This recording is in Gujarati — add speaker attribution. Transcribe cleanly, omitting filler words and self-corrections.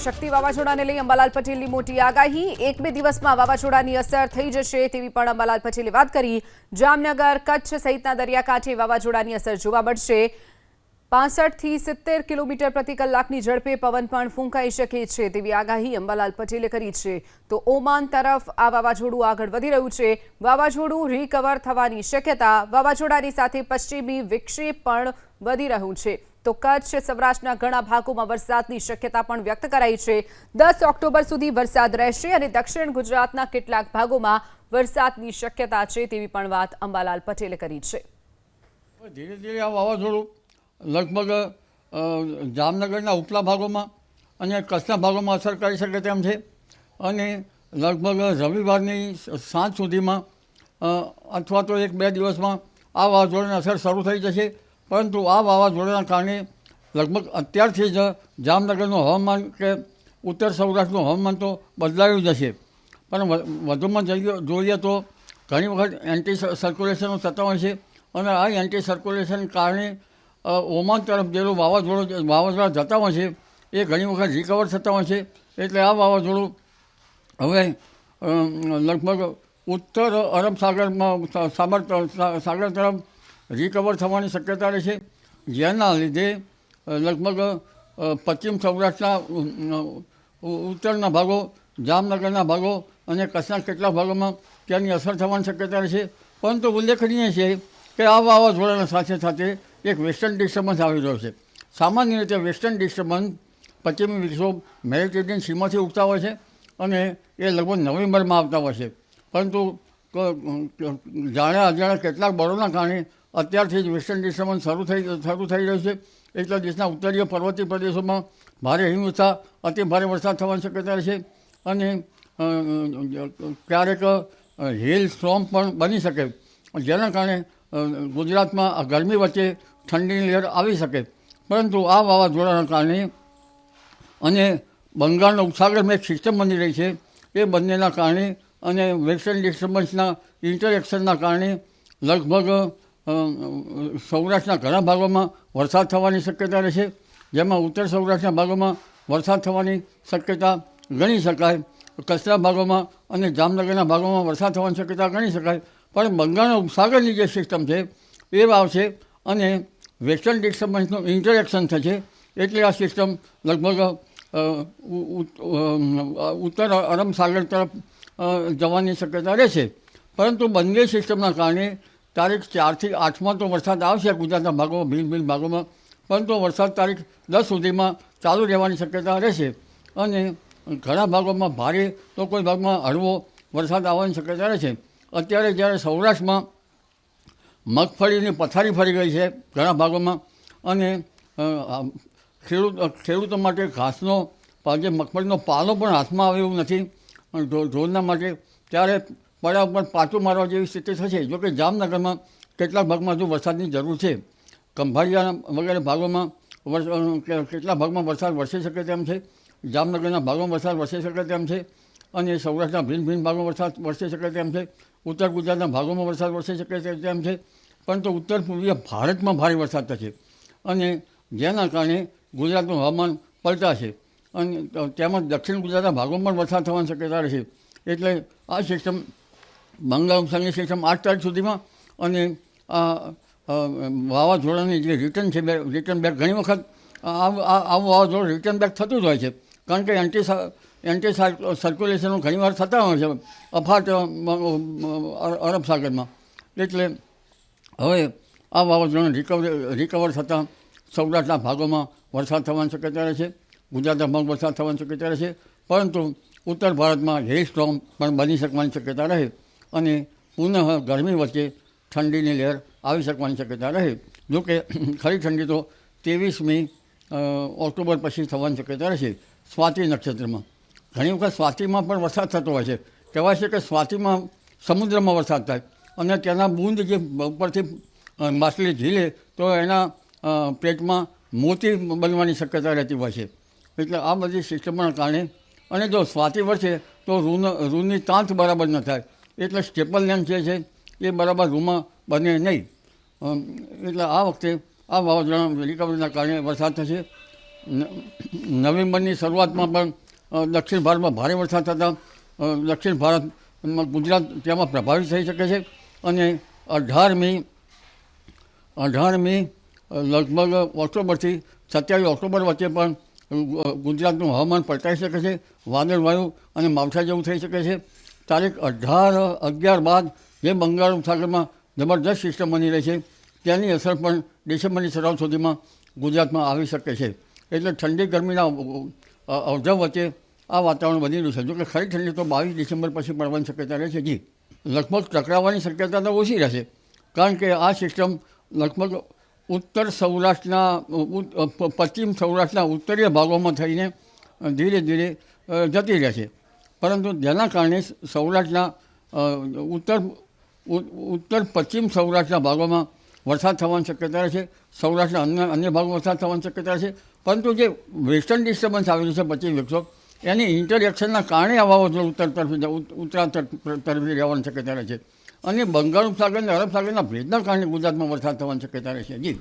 Speaker 1: તો શક્તિ વાવાઝોડાને લઈ અંબાલાલ પટેલની મોટી આગાહી 1-2 દિવસમાં વાવાઝોડાની અસર થઈ જશે તેવી પણ અંબાલાલ પટેલે વાત કરી। જામનગર કચ્છ સહિતના દરિયાકાંઠે વાવાઝોડાની અસર જોવા મળશે। 65 થી 70 કિલોમીટર પ્રતિ કલાકની ઝડપે પવન પણ ફૂંકાઈ શકે છે તેવી આગાહી અંબાલાલ પટેલે કરી છે। તો ઓમાન તરફ આ વાવાઝોડું આગળ વધી રહ્યું છે। વાવાઝોડું રિકવર થવાની શક્યતા, વાવાઝોડાની સાથે પશ્ચિમી વિક્ષેપ પણ વધી રહ્યું છે। તો કચ્છ સૌરાષ્ટ્રના ઘણા ભાગોમાં વરસાદની શક્યતા પણ વ્યક્ત કરાઈ છે। 10 ઓક્ટોબર સુધી વરસાદ રહેશે અને દક્ષિણ ગુજરાતના કેટલાક ભાગોમાં વરસાદની શક્યતા છે તેવી પણ વાત અંબાલાલ પટેલે કરી છે।
Speaker 2: ધીરે ધીરે આ વાવાઝોડું લગભગ જામનગરના ઉપલા ભાગોમાં અને કચ્છના ભાગોમાં અસર કરી શકે તેમ છે અને લગભગ રવિવારની સાંજ સુધીમાં અથવા તો 1-2 દિવસમાં આ વાવાઝોડાની અસર શરૂ થઈ જશે। પરંતુ આ વાવાઝોડાના કારણે લગભગ અત્યારથી જ જામનગરનું હવામાન કે ઉત્તર સૌરાષ્ટ્રનું હવામાન તો બદલાયું જશે। પણ વધુમાં જોઈએ તો ઘણી વખત એન્ટી સર્ક્યુલેશનો થતા હોય છે અને આ એન્ટી સર્ક્યુલેશન કારણે ઓમાન તરફ જે વાવાઝોડા જતા હોય છે એ ઘણી વખત રિકવર થતા હોય છે। એટલે આ વાવાઝોડું હવે લગભગ ઉત્તર અરબ સાગર તરફ રિકવર થવાની શક્યતા રહેશે, જેના લીધે લગભગ પશ્ચિમ સૌરાષ્ટ્રના ઉત્તરના ભાગો, જામનગરના ભાગો અને કચ્છના કેટલાક ભાગોમાં તેની અસર થવાની શક્યતા રહેશે। પરંતુ ઉલ્લેખનીય છે કે આ વાવાઝોડાના સાથે સાથે એક વેસ્ટર્ન ડિસ્ટર્બન્સ આવી રહ્યો છે। સામાન્ય રીતે વેસ્ટર્ન ડિસ્ટર્બન્સ પશ્ચિમી વિક્ષોભ મેડિટેરિયન સીમાંથી ઉગતા હોય છે અને એ લગભગ નવેમ્બરમાં આવતા હોય છે। પરંતુ જાણ્યા અજાણ્યા કેટલાક બળોના કારણે અત્યારથી જ વેસ્ટર્ન ડિસ્ટર્બન્સ શરૂ થઈ રહ્યું છે। એટલે દેશના ઉત્તરીય પર્વતીય પ્રદેશોમાં ભારે હિમવર્ષા, અતિ ભારે વરસાદ થવાની શક્યતા રહેશે અને ક્યારેક હેલ સ્ટોર્મ પણ બની શકે, જેના કારણે ગુજરાતમાં ગરમી વચ્ચે ઠંડીની લહેર આવી શકે। પરંતુ આ વાવાઝોડાના કારણે અને બંગાળનો ઉપસાગરમાં એક સિસ્ટમ બની રહી છે, એ બંનેના કારણે અને વેસ્ટર્ન ડિસ્ટર્બન્સના ઇન્ટરેક્શનના કારણે લગભગ સૌરાષ્ટ્રના ઘણા ભાગોમાં વરસાદ થવાની શક્યતા રહેશે, જેમાં ઉત્તર સૌરાષ્ટ્રના ભાગોમાં વરસાદ થવાની શક્યતા ગણી શકાય। કચ્છના ભાગોમાં અને જામનગરના ભાગોમાં વરસાદ થવાની શક્યતા ગણી શકાય। પણ બંગાળના ઉપસાગરની જે સિસ્ટમ છે એ આવશે અને વેસ્ટર્ન ડિસ્ટર્બન્સનું ઇન્ટરેક્શન થશે, એટલે આ સિસ્ટમ લગભગ ઉત્તર અરબ સાગર તરફ જવાની શક્યતા રહેશે। પરંતુ બંને સિસ્ટમના કારણે તારીખ 4 થી 8માં તો વરસાદ આવશે ગુજરાતના ભાગોમાં, ભિન્ન ભાગોમાં, પરંતુ વરસાદ તારીખ 10 સુધીમાં ચાલુ રહેવાની શક્યતા રહેશે અને ઘણા ભાગોમાં ભારે તો કોઈ ભાગમાં હળવો વરસાદ આવવાની શક્યતા રહેશે। અત્યારે જ્યારે સૌરાષ્ટ્રમાં મગફળીની પથારી ફરી ગઈ છે ઘણા ભાગોમાં અને ખેડૂતો માટે ઘાસનો જે મગફળીનો પાલો પણ હાથમાં આવે એવું નથી ઢોરના માટે, ત્યારે પડા ઉપર પાછું મારવા જેવી સ્થિતિ થશે। જોકે જામનગરમાં કેટલાક ભાગમાં હજુ વરસાદની જરૂર છે। ખંભાળિયા વગેરે ભાગોમાં કેટલાક ભાગમાં વરસાદ વરસી શકે તેમ છે, જામનગરના ભાગોમાં વરસાદ વરસી શકે તેમ છે અને સૌરાષ્ટ્રના ભિન્ન ભાગોમાં વરસાદ વરસી શકે તેમ છે, ઉત્તર ગુજરાતના ભાગોમાં વરસાદ વરસી શકે તેમ છે। પરંતુ ઉત્તર પૂર્વીય ભારતમાં ભારે વરસાદ થશે અને જેના કારણે ગુજરાતનું હવામાન પલટાશે અને તેમજ દક્ષિણ ગુજરાતના ભાગોમાં પણ વરસાદ થવાની શક્યતા રહેશે। એટલે આ સિસ્ટમ બંગાળ ઉપસાગરની સિસ્ટમ 8 તારીખ સુધીમાં અને વાવાઝોડાની જે રિટર્ન છે રિટર્ન બેક ઘણી વખત આવું વાવાઝોડું રિટર્ન બેક થતું જ હોય છે, કારણ કે એન્ટી સર્ક્યુલેશનો ઘણી વાર થતા હોય છે અફાટ અરબ સાગરમાં। એટલે હવે આ વાવાઝોડાનું રિકવર થતાં સૌરાષ્ટ્રના ભાગોમાં વરસાદ થવાની શક્યતા રહેશે, ગુજરાતના ભાગમાં વરસાદ થવાની શક્યતા રહેશે, પરંતુ ઉત્તર ભારતમાં હેલ સ્ટોર્મ પણ બની શકવાની શક્યતા રહે અને પુનઃ ગરમી વચ્ચે ઠંડીની લહેર આવી શકવાની શક્યતા રહે। જોકે ખરી ઠંડી તો 23મી ઓક્ટોબર પછી થવાની શક્યતા રહેશે સ્વાતિ નક્ષત્રમાં। ઘણી વખત સ્વાતિમાં પણ વરસાદ થતો હોય છે। કહેવાય છે કે સ્વાતિમાં સમુદ્રમાં વરસાદ થાય અને તેના બૂંદ જે ઉપરથી માછલી ઝીલે તો એના પેટમાં મોતી બનવાની શક્યતા રહેતી હોય છે। એટલે આ બધી સિસ્ટમોના કારણે અને જો સ્વાતિ વરસે તો રૂની તાંત બરાબર ન થાય, એટલે સ્ટેપલ લેન્થ જે છે એ બરાબર રૂમાં બને નહીં। એટલે આ વખતે આ વાવાઝોડાના રિકવરીના કારણે વરસાદ થશે નવેમ્બરની શરૂઆતમાં પણ દક્ષિણ ભારતમાં ભારે વરસાદ થતાં દક્ષિણ ભારતમાં ગુજરાત તેમાં પ્રભાવિત થઈ શકે છે અને 18 મે લગભગ ઓક્ટોબરથી 27 ઓક્ટોબર વચ્ચે પણ ગુજરાતનું હવામાન પલટાઈ શકે છે, વાદળવાયુ અને માવઠા જેવું થઈ શકે છે. તારીખ 18-11 બાદ જે બંગાળ ઉપસાગરમાં જબરદસ્ત સિસ્ટમ બની રહી છે તેની અસર પણ ડિસેમ્બરની શરૂઆત સુધીમાં ગુજરાતમાં આવી શકે છે. એટલે ઠંડી ગરમીના અવજવ વચ્ચે આ વાતાવરણ બની રહ્યું છે. જોકે ખરી ઠંડી તો 22 ડિસેમ્બર પછી પડવાની શક્યતા રહે છે. જી, લગભગ ટકરાવવાની શક્યતા તો ઓછી રહેશે, કારણ કે આ સિસ્ટમ લગભગ ઉત્તર સૌરાષ્ટ્રના પશ્ચિમ સૌરાષ્ટ્રના ઉત્તરીય ભાગોમાં થઈને ધીરે ધીરે જતી રહેશે. પરંતુ જેના કારણે સૌરાષ્ટ્રના ઉત્તર પશ્ચિમ સૌરાષ્ટ્રના ભાગોમાં વરસાદ થવાની શક્યતા રહે છે. સૌરાષ્ટ્રના અન્ય ભાગમાં વરસાદ થવાની શક્યતા રહે છે. પરંતુ જે વેસ્ટર્ન ડિસ્ટર્બન્સ આવેલું છે 25 વિક્ષોભ, એની ઇન્ટરેક્શનના કારણે આ વાવાઝોડું ઉત્તરાયણ તરફી રહેવાની શક્યતા રહે છે અને બંગાળ ઉપસાગર અને અરબ સાગરના ભેજના કારણે ગુજરાતમાં વરસાદ થવાની શક્યતા રહે છે. જી.